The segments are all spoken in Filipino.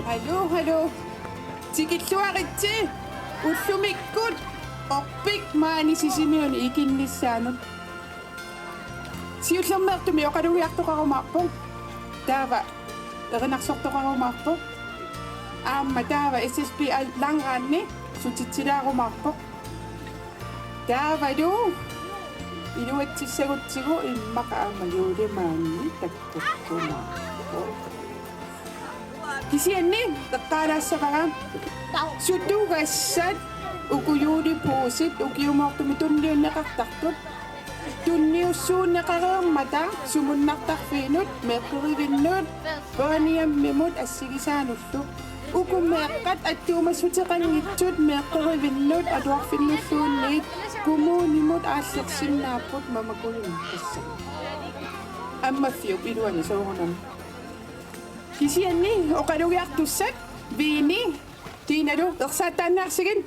Hallo. Tikitsuaritsi. Ullumikkut. Orpik maani sisimiuni ikinnissaanut. Siullermeertumi oqalugiartoqarumaarpu. Taava erinarsortoqarumaarpu. Aamma taava SSP langraanni sutitsilarumaarpu. Taavalu iluatsissagutsigu immaqa aamaliulimaanni takkukkuma. Kisianni taqqaalaassaqaraa sutugassat ukuyuuli puusit ukiumortumi tunniunneqartartut tunniussuunneqareermata sumunnartarfiinut meeqqurivinnut paaniammimut assigisaanullu ukumeeqqat attuumassutiqanngitsut meeqqurivinnut atuarfinnulluunniit kumuunimut aallersinnaapput mamakulunqassa ammafiup iluani soorunam kisianni oqalugiartussat viini tiinalu ersaataannaarsigin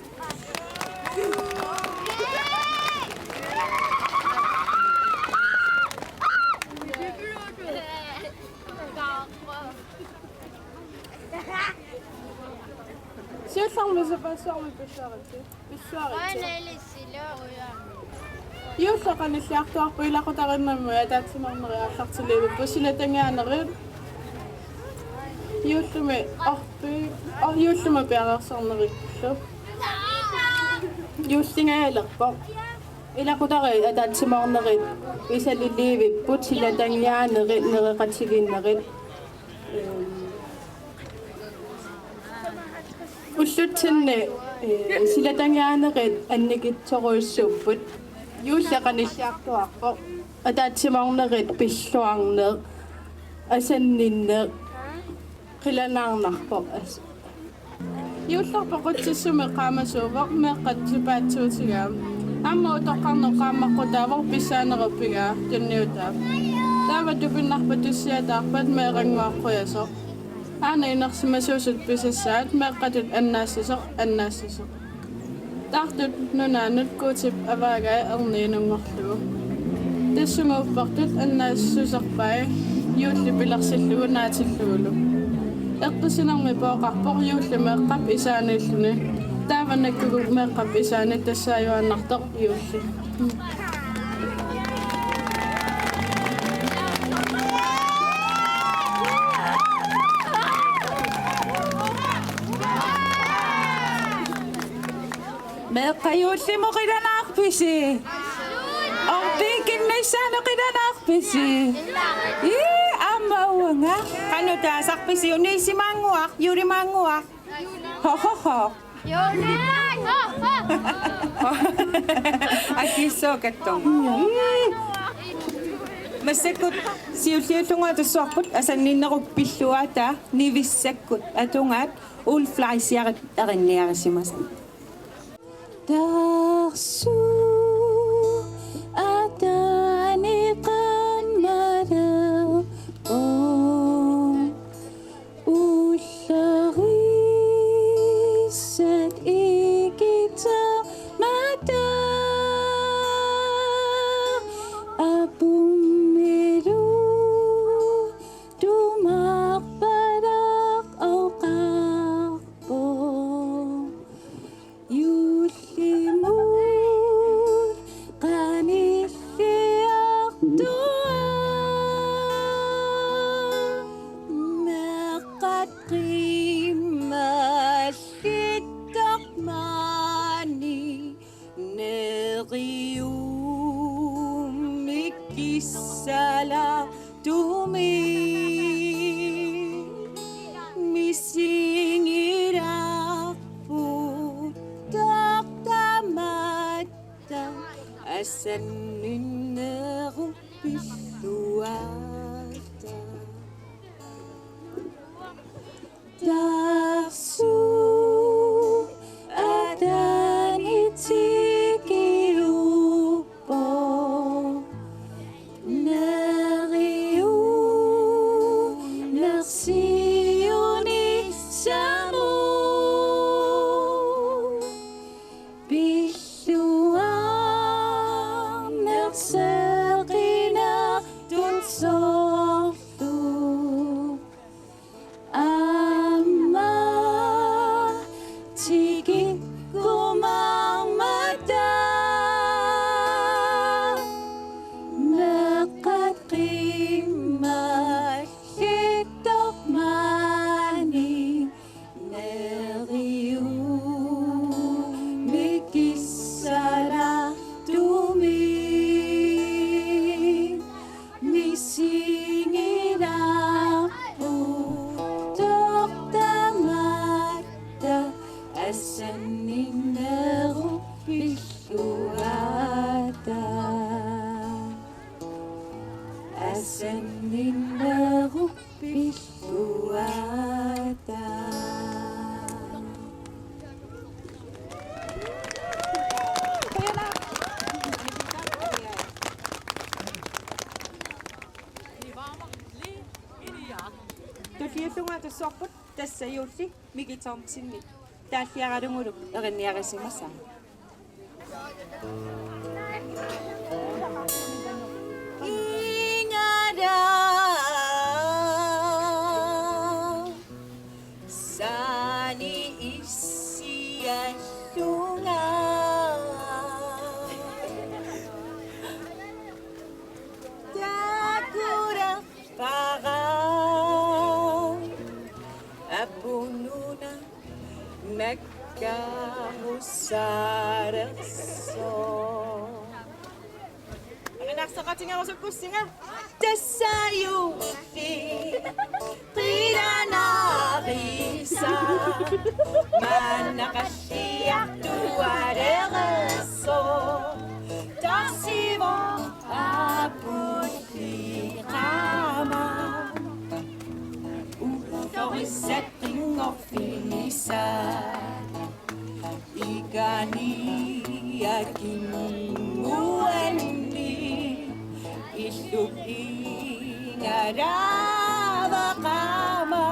Siullarmi sapassormi pissuariti. Juullaqanilliartuarpu ilaqutarinnammu ataatsimarneriaallartiliivippu silatangiaanerit juullumi juulluma piareersorneriklu juullingayalerpo ilaqutari ataatsimarnerit isaliliivipput silatangiaanerit nereqatiginnerit Ullutsinne silatangiaanerit annikitsoruissupput juullaqanilliartuarpo ataatsimarnerit pilluarneq asanninneq qilanaarnarpo juullarpo qutsissumi qaamasuuvoq meeqqatsupaatsiutigaa amma utoqqarneq qaammaqqutaavoq pissaaneruppigaa tunniutaap taava tupinnarpa tussiataarpat meeqanguaqquyasoq aana inersimasuusut pisassaat meeqqatut annaassisoq taartut nunaanut kuutip avaagai erniinungorlugu tassunguuppartut annaassuserpai juulli pilersillugu naatilluulu eqqisinermi pooqarpoq juulli meeqqap isaanilluni taavanakkugu meeqqap isaani tassaayuannartoq juulli meeqqajuullimu qilanaarpisi orpiikinnissaanu qilanaarpisi amauanga qanutaasarpisi uniisimaanguaq yulimaanguaq hohoho akissookatton массаккут сиуллиуллунгаа туссуарпут асанниннеруп пиллуата нивиссаккут атунгаат уулфлайсиарат аринниарисимаса Darsu adani qamara ullarisat ikita mata abumiru dumaq barak awqaqbo Sala to me missing it up taktamata asan minnerupilluata Darsu adanitikiupo Sioni samu billuan asan ninarupis tuata. Tulliullunga tussorput tassayuulli mikitormsinni taalliaralungulu erinniarisimasaa. Ingada sani isiallunga takura para apununa nagkahusaraso. Naksakatinga ko sa kusinga. Tasayufi Tiranarisa Manakashiak tuarereso Tasivo Apushirama Uforisetting ofisa Igani Akimuani Illuminarava kama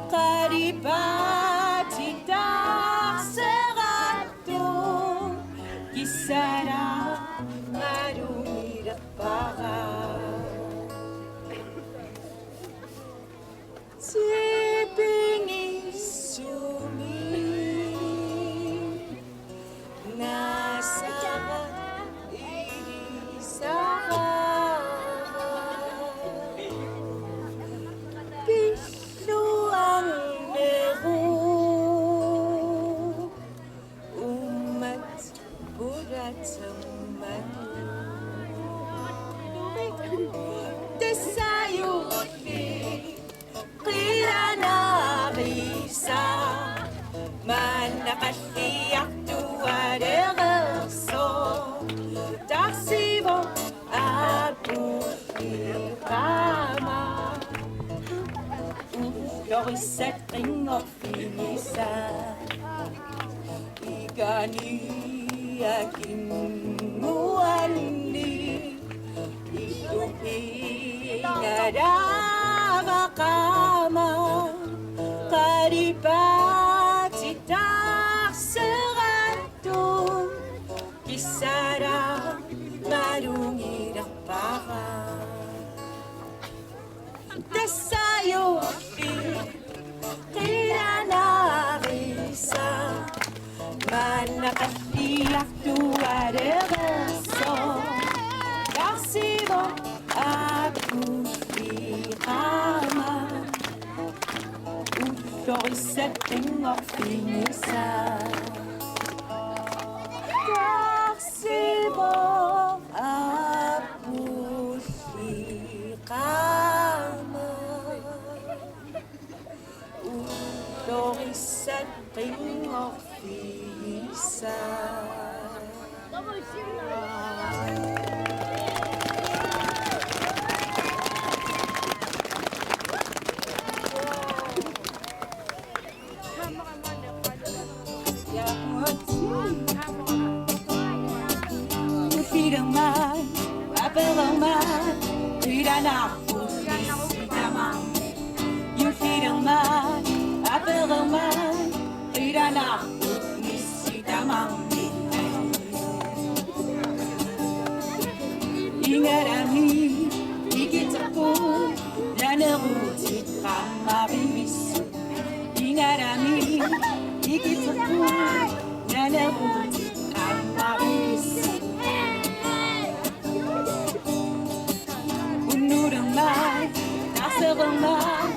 karipati takserato kisara marumira para sipingi sumi nasa isara Manakashiak tuarereso Tasivo apushirama Uforisetting ofisa Igani akimuani Illuminarava kama karipati takserato kisara marungira para tasayufi tiranarisa manakashiak tuarereso tasivo apushirama Uforisetting ofisa Tasivo apushirama Uforisetting ofisa Firman, apelman, tiranapusitaman. You firman, apelman, tiranapusitaman. Ingarami, ikitapu, laneruti kamaribisu. Ingarami, ikitapu, laneruti kamaribisu. Unurangman, nasarangman,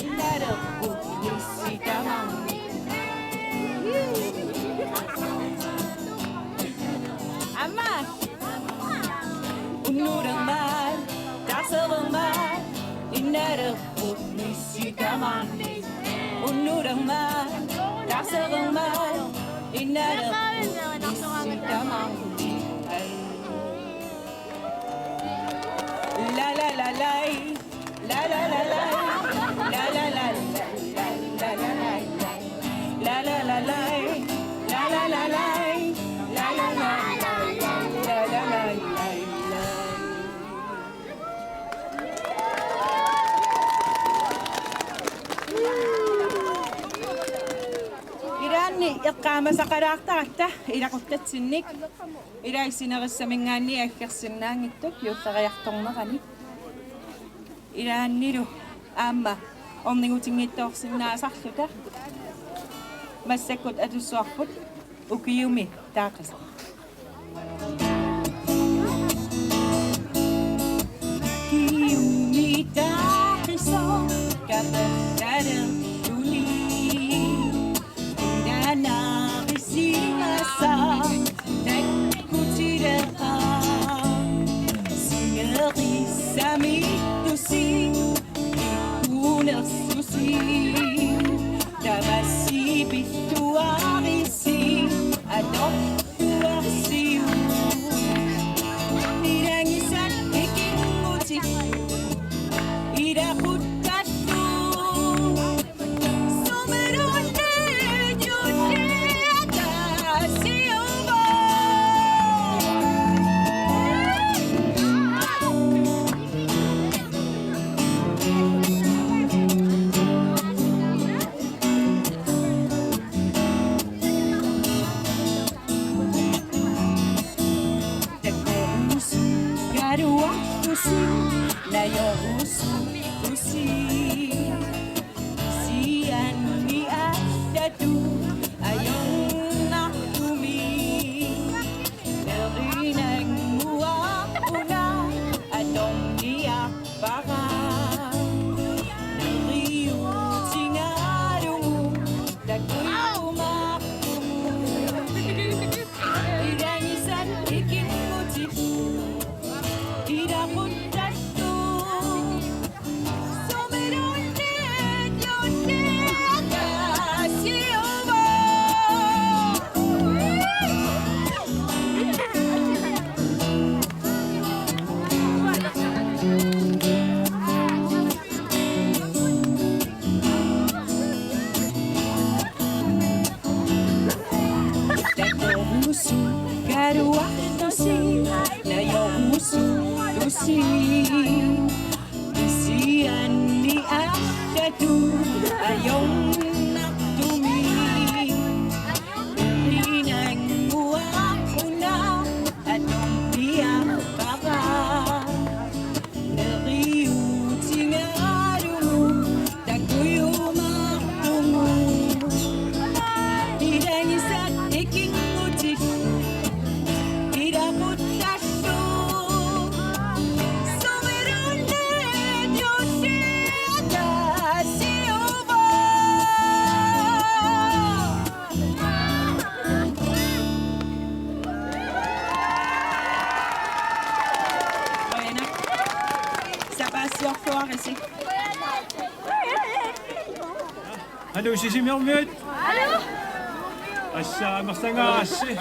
inarapusitaman. Ama, unurangman, nasarangman, inarapusitaman. Unurangman, nasarangman, inarapusitaman. La la la la la la la la la la la la la la la la la Iranni iqqaamasa qaraartaratta ilaquttatsinnik ilaissinerissamingaanni aggersinnaangittuk yuulleriartornerani ilaannilu aamma ornigutinngittoorsinnaasarluta массаккут атуссуарпут укиюми таақиса киюми таақиса капертадер тули инанаарисимаса таккутилеқа синерисами туси икунерсуси Damasi bituarisi adoptuarsiu Irangisan ikimuti Ida putatu Sumerone judiata siubo Na yorusu usi si anni adatu ayong nakumi Erinang mua una anong niya para Nariyo singarumu Naguyumakumu Irangisan ikimuti Ida puntatu Somerone yoneta siubo Nayomusu garuatusi Nayomusu tusi Tusi anni adatu ayong naktumi Rinang muakuna anong niyang baka Nariuti nga rumu Taguyumaktumu Irangisan ikingutik Iraputasyo Somerone Diosita siubo Bueno, ça passe sur fort ici. Hallo, Sissi Mermut. Hallo. Assa martangaassi.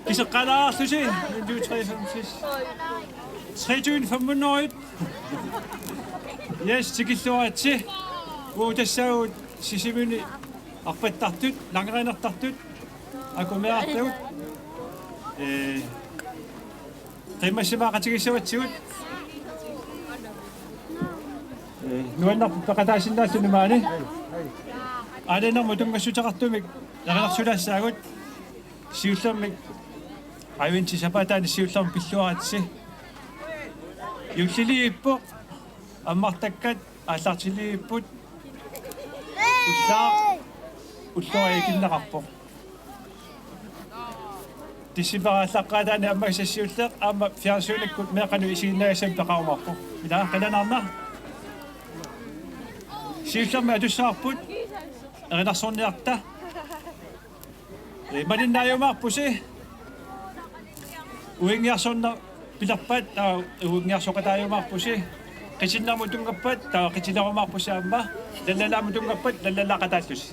Kiseqqalaarlusi. 1 2 3 4 5 3 Yes, tikilluaatsi. Uutassauut sisimuni arpattartut, langerinertartut. Akumeartut. Qimmassimaaqatigissavatsigut. Nuannerput paqataasinnaallunimaani. Aalenermu tungassutaqartumik naqanersulassaagut siullermik aivinti sapataani siullerm pilluaratsi yulliliippoq аммартаккат ааллартилииппут уллуаикиннеқарпоқ тиссипарааллаққаатаани аммагсассиуллеқ аама фиарсуuниккут меқану исигиннагасам пеқарумарпоқ илаа қиланаарна сиуллерми атуссаарпут эринарсорниарта малиннааюмаарпуси уингиарсорна пиларпат таа уингиарсоқатааюмаарпуси qisinnarmu tungappat taa qisilarumaarpusi aamma lallalaamu tungappat lallalaaqataallus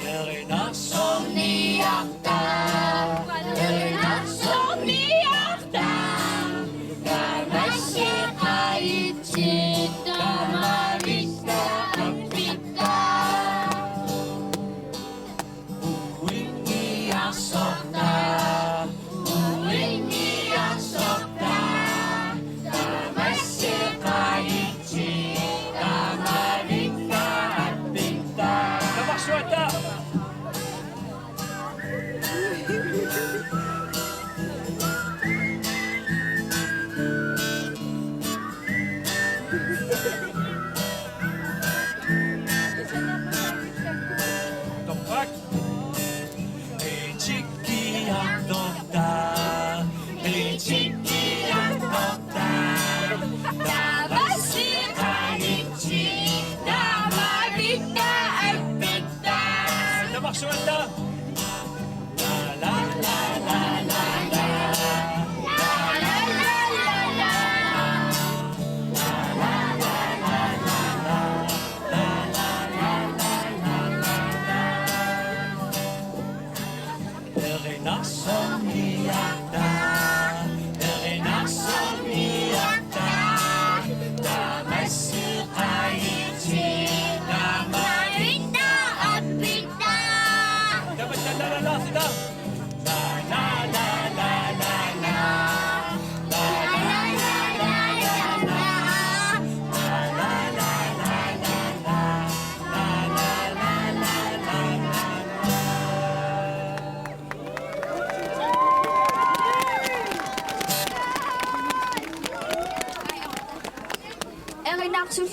Erina somniakta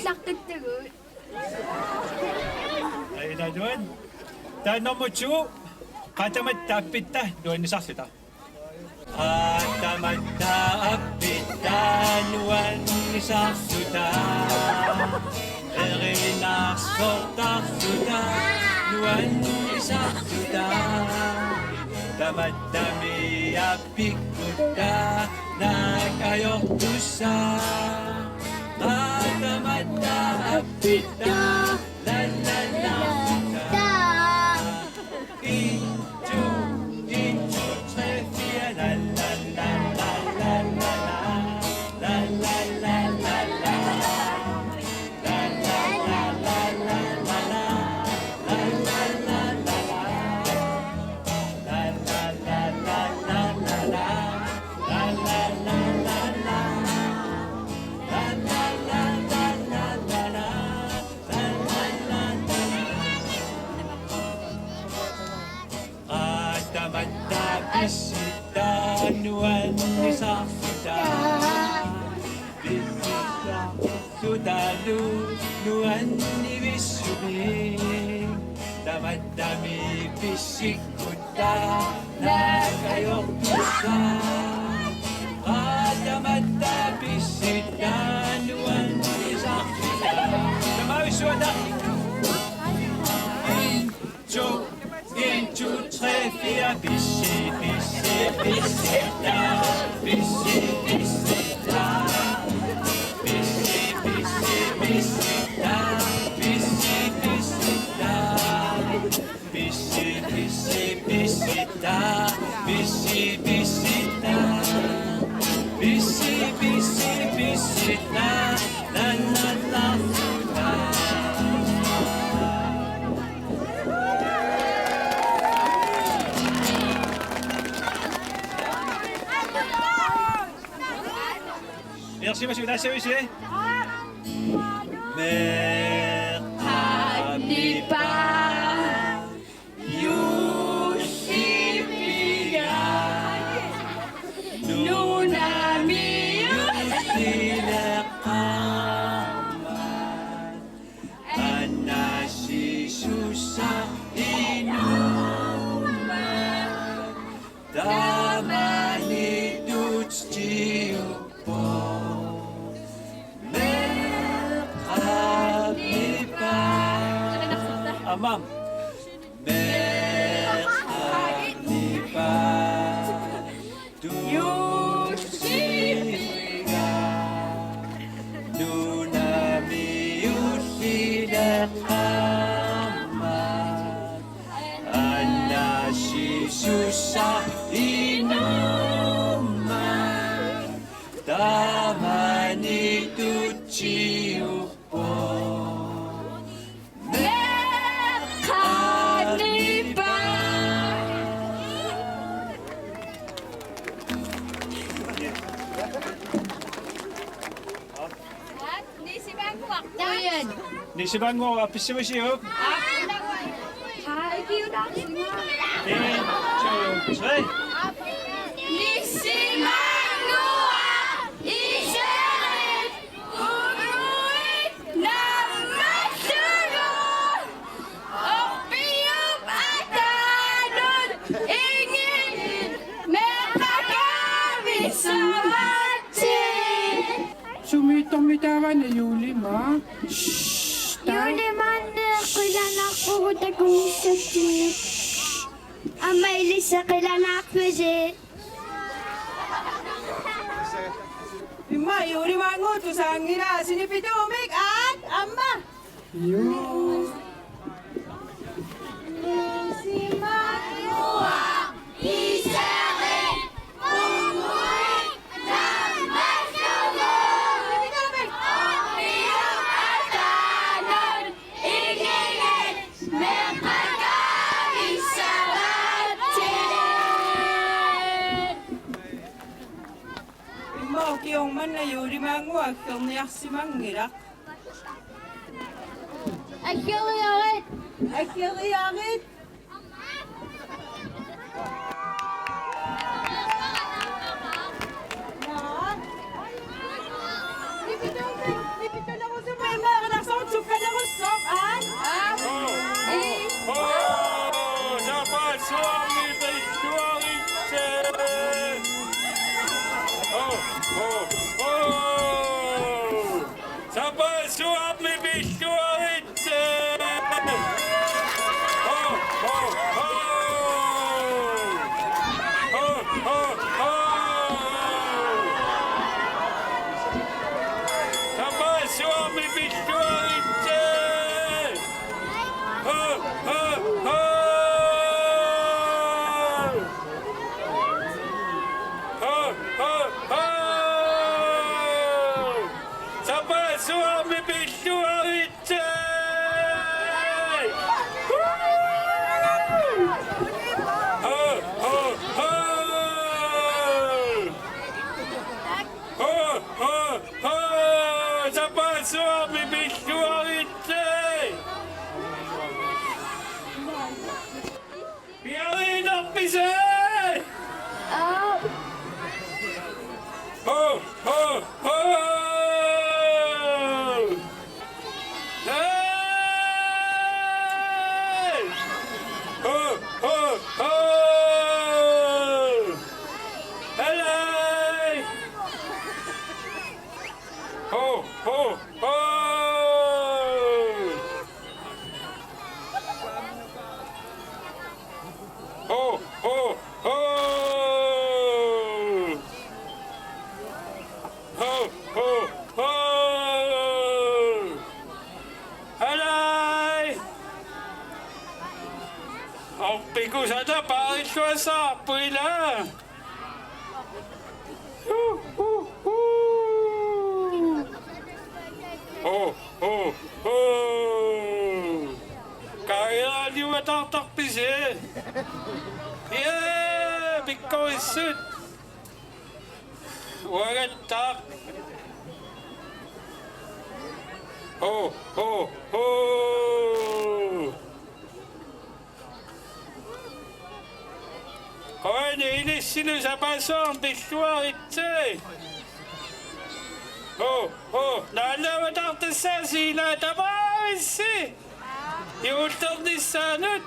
sakit tuloy. Ay na doon. Tanong mo, Chu. Katamat tapit ta. Doon ni Saksita. Katamat tapit ta. Nuwan ni Saksita. Erinak sortak suda. Nuwan ni Saksita. Tamat dami apik kuda. Nagayok tusa. Katamat tapit ta. La la la la. Bisitanuan ni Saksita. Bisita Sudalu nuan ni Wisubi. Damat-dami bisik kuda na kayong pusa. Damat-dami bisitanuan ni Saksita. Damawi suada. 1, 2, 3, 4, bissi, bissi, bisita, bissi, bisita, bissi, bissi, bisita, bissi, bisita, bissi, bissi, bisita, bissi, bisita, bissi, bissi, bisita, la la la la. Merci, monsieur. Merci, monsieur. Merhaba Yusipia Nunami Yusilakaman Anasi susah inuman Damani dutstiupo Ma'am. Merhaba Yusipia Nunami Yusilakaman Anasi susah inuman Damani tuciupo Ni si Bango, apis mo siya. 1, 2, 3. Sumitong-mitawan na Yuli, ma. Yuliman na kailan ako tagumisip. Amay lisa kailan ako Imma, yuri mango, tusangina, sinipitumik at amma. Yun. Si Manua, isarin, umuwi, na masunod. Opiyong atanon, ingingin, may pagkabisawatin. Imma, kiyong man na yuri mango, akong niyak si mangirak. Akil-yakit. Akil-yakit. Lipit ako sa may mga Ho, ho! Ho, ho, ho! Ho, ho, ho! Alay! Ang pigo sana, bakit ko sa apoy lang? Oh, oh, oh! Kaya di mataktakpis eh! Yeah! Because it! Wagan tak! Oh, oh, oh! Hoy, nainis sila sa pasong! Bistwa itse! Oh, oh, nalaman ang tasa sila, tamaan si! Iutok ni sanot!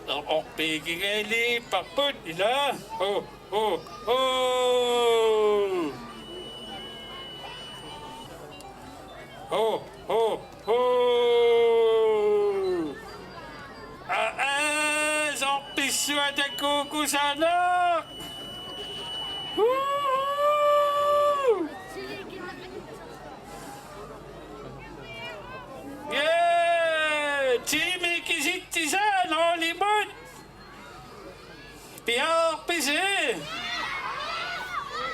Ang piging ay lipakpot nila! Oh, oh, oh! Oh, oh, oh! Ang piswa na kukusanak! Woo! Yeah! Jimmy kisitisan, Hollywood! Piyak pisi!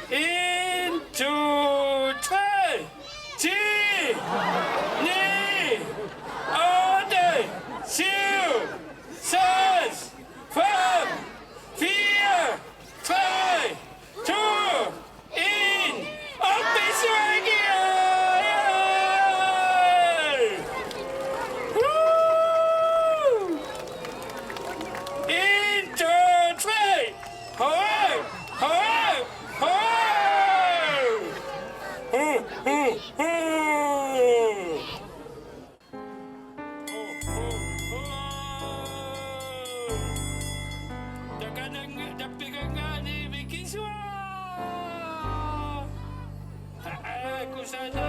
In, two, three! G! Ni! Ode! Siu! Six! Five! Vier! Drei! Two! In! Up bis In, two, three! Ho! Ho! Ho! Ho! Ho! Ho! Dapigan nga ni Vicky Swa! Ako sana